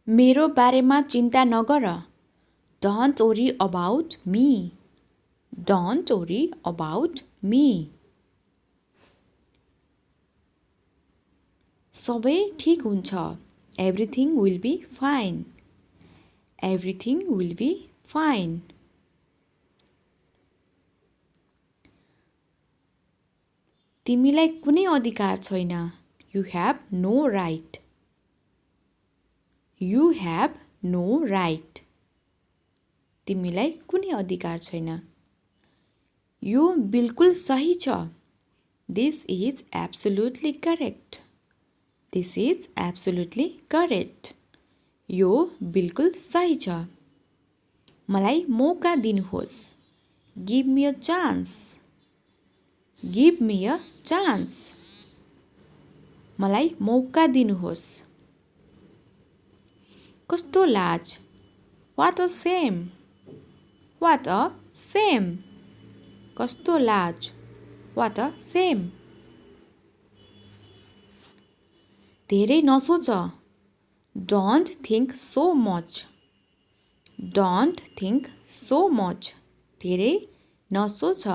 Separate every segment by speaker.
Speaker 1: मेरो बारेमा चिन्ता नगर. Don't worry about me. Don't worry about me. सबै ठीक हुन्छ. Everything will be fine. Everything will be fine. तिमीलाई कुनै अधिकार छैन. You have no right. You have no right. तिमीलाई कुनै अधिकार छैन. यो बिल्कुल सही छ. This is absolutely correct. This is absolutely correct. यो बिल्कुल सही छ. मलाई मौका दिनुहोस्. Give me a chance. Give me a chance. मलाई मौका दिनुहोस्. कस्तो लाज. What a shame. What a shame. कस्तो लाज. What a shame. धेरै नसोच. Don't think so much. Don't think so much. धेरै नसोच.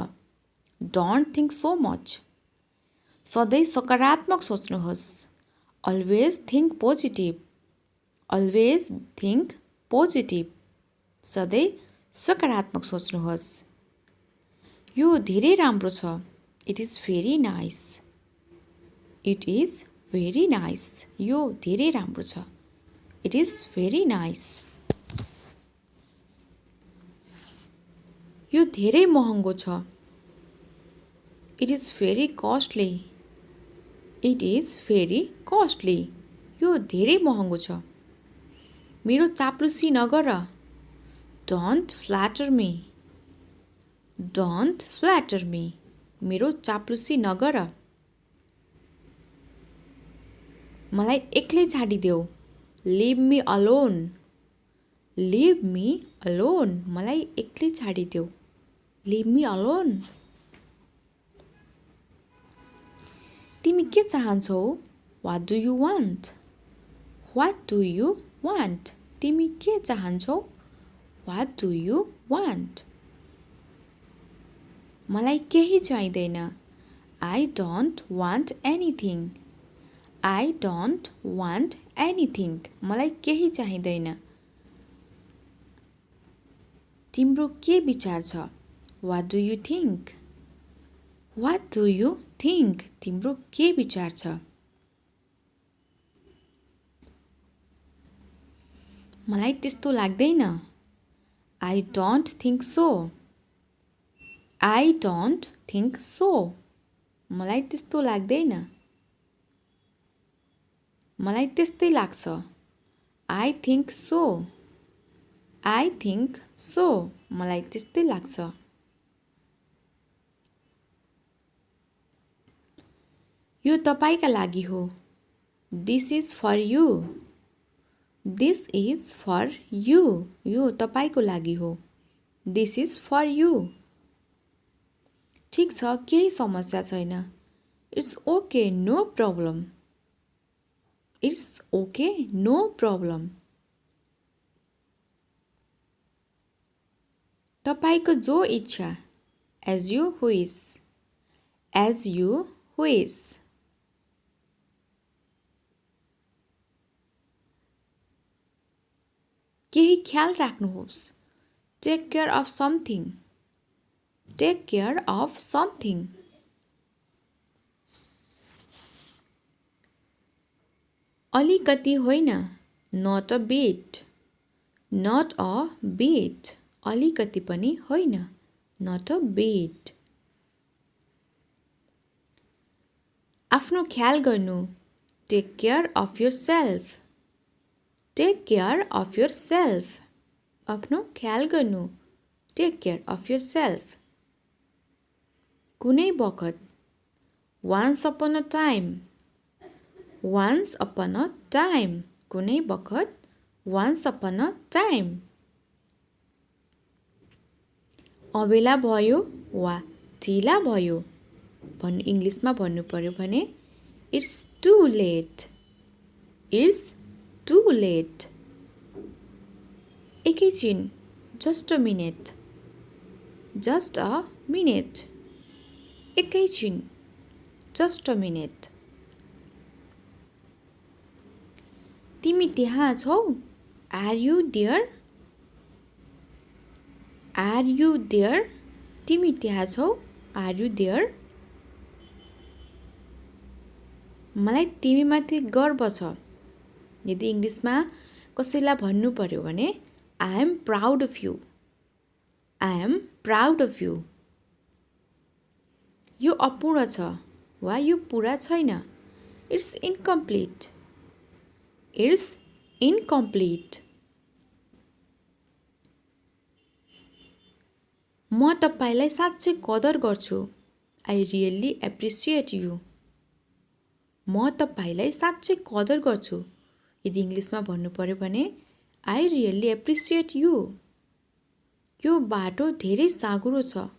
Speaker 1: Don't think so much. सधैँ सकारात्मक सोच्नुहोस्. Always think positive. Always think positive. सधैँ सकारात्मक सोच्नुहोस्. यो धेरै राम्रो छ. It is very nice. It is very nice. यो धेरै राम्रो छ. It is very nice. यो धेरै महँगो छ. It is very costly. It is very costly. यो धेरै महँगो छ. मेरो चाप्लुसी नगर. Don't flatter me. Don't flatter me. मेरो चाप्लुसी नगर. मलाई एक्लै छाडिदेऊ. Leave me alone. Leave me alone. मलाई एक्लै छाडिदेऊ. Leave me alone. तिमी के चाहन्छौ? What do you want? What do you want? तिमी के चाहन्छौ? What do you want? मलाई केही चाहिँदैन. I don't want anything. I don't want anything. मलाई केही चाहिँदैन. तिम्रो के विचार छ? What do you think? What do you think? तिम्रो के विचार छ? मलाई त्यस्तो लाग्दैन. I don't think so. I don't think so. मलाई त्यस्तो लाग्दैन. मलाई त्यस्तै लाग्छ. I think so. I think so. मलाई त्यस्तै लाग्छ. यो तपाईका लागि हो. This is for you. This is for you. यो तपाईको लागि हो. This is for you. ठीक छ, केही समस्या छैन. It's okay, no problem. It's okay, no problem. तपाईको जो इच्छा. As you wish. As you wish. केही ख्याल राख्नुहोस्. Take care of something. Take care of something. अलिकति होइन. Not a bit. Not a bit. अलिकति पनि होइन. Not a bit. आफ्नो ख्याल गर्नु. Take care of yourself. Take care of yourself. आफ्नो ख्याल गर्नु. Take care of yourself. कुनै बखत. Once upon a time. Once upon a time. कुनै बखत. Once upon a time. अबेला भयो वा ढिला भयो भन्नु इङ्ग्लिसमा भन्नु पर्यो भने It's too late. It's too late. एकैछिन, just a minute. Just a minute. एकैछिन, just a minute. तिमी त्यहाँ छौ? Are you there? Are you there? तिमी त्यहाँ छौ? Are you there? मलाई तिमीमाथि गर्व छ. यदि इङ्ग्लिसमा कसैलाई भन्नु पर्यो भने I am proud of you. I am proud of you. यो अपूर्ण छ वा यो पुरा छैन. It's incomplete. It's incomplete. म तपाईलाई साँच्चै कदर गर्छु. I really appreciate you. म तपाईलाई साँच्चै कदर गर्छु. यदि इङ्ग्लिसमा भन्नु पर्यो भने I really appreciate you. यो बाटो धेरै साँघुरो छ.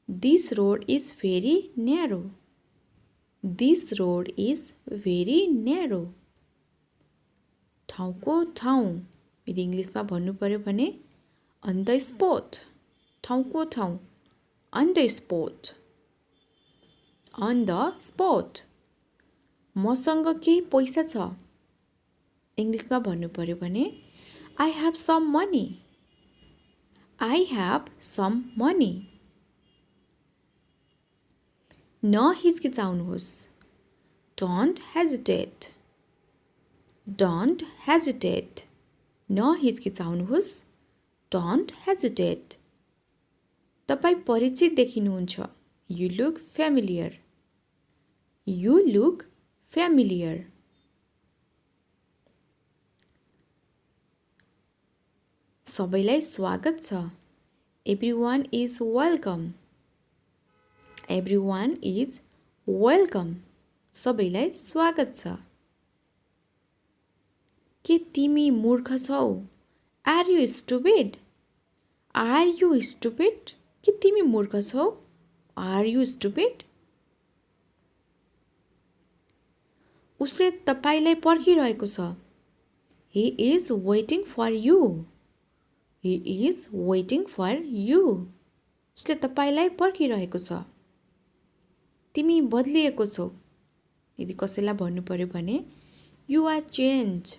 Speaker 1: This road is very narrow. This road is very narrow. ठाउँको ठाउँ. यदि इङ्ग्लिसमा भन्नु पर्यो भने on the spot. ठाउँको ठाउँ. On the spot. On the spot. मसँग केही पैसा छ. इङ्ग्लिसमा भन्नु पर्यो भने I have some money. I have some money. नहिचकिचाउनुहोस्. Don't hesitate. Don't hesitate. नहिचकिचाउनुहोस्. Don't hesitate. तपाईँ परिचित देखिनुहुन्छ. You look familiar. You look familiar. सबैलाई स्वागत छ. Everyone is welcome. Everyone is welcome. सबैलाई स्वागत छ. के तिमी मूर्ख छौ? Are you stupid? Are you stupid? के तिमी मूर्ख छौ? Are you stupid? उसले तपाईलाई पर्खिरहेको छ. He is waiting for you. He is waiting for you. उसले तपाईलाई पर्खिरहेको छ. तिमी बदलिएको छौ. यदि कसैलाई भन्नु पर्यो भने You are changed.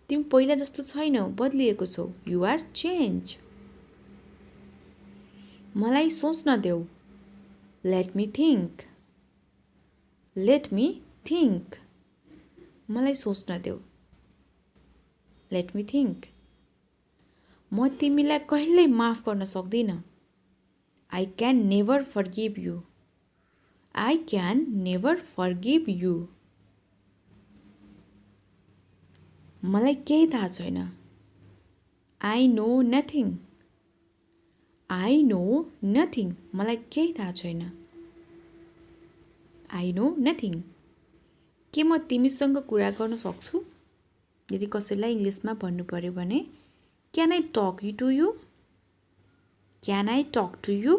Speaker 1: तिमी पहिला जस्तो छैनौ, बदलिएको छौ. You are changed. मलाई सोच्न देऊ. Let me think. Let me think. मलाई सोच्न देऊ. Let me think. म तिमीलाई कहिल्यै माफ गर्न सक्दिन. I can never forgive you. I can never forgive you. मलाई केही थाहा छैन. I know nothing. I know nothing. मलाई केही थाहा छैन. I know nothing. के म तिमीसँग कुरा गर्न सक्छु? यदि कसैलाई इङ्ग्लिसमा भन्नु पर्यो भने Can I talk to you? Can I talk to you?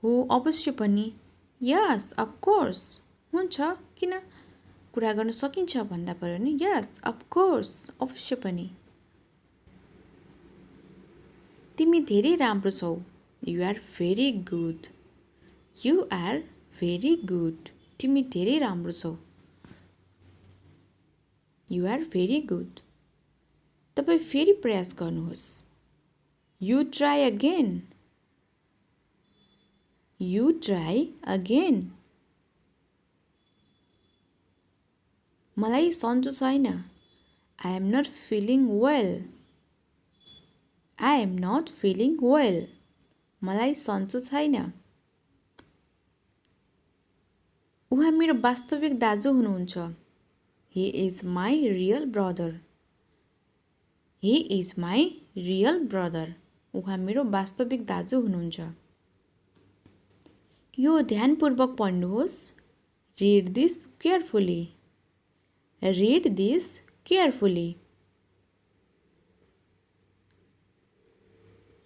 Speaker 1: हो अवश्य पनि. Yes, of course. हुन्छ, किन? कुरा गर्न सकिन्छ भन्दा पर्यो नि. Yes, of course. अवश्य पनि. तिमी धेरै राम्रो छौ. You are very good. You are very good. तिमी धेरै राम्रो छौ. You are very good. तपाईँ फेरि प्रयास गर्नुहोस्. You try again. You try again. मलाई सन्चो छैन. I am not feeling well. I am not feeling well. मलाई सन्चो छैन. उहाँ मेरो वास्तविक दाजु हुनुहुन्छ. He is my real brother. He is my real brother. उहाँ मेरो वास्तविक दाजु हुनुहुन्छ. यो ध्यानपूर्वक पढ्नुहोस्. Read this carefully. Read this carefully.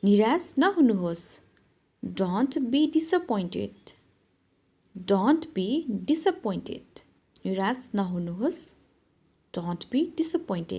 Speaker 1: निराश नहुनुहोस्. Don't be disappointed. Don't be disappointed. निराश नहुनुहोस्. Don't be disappointed.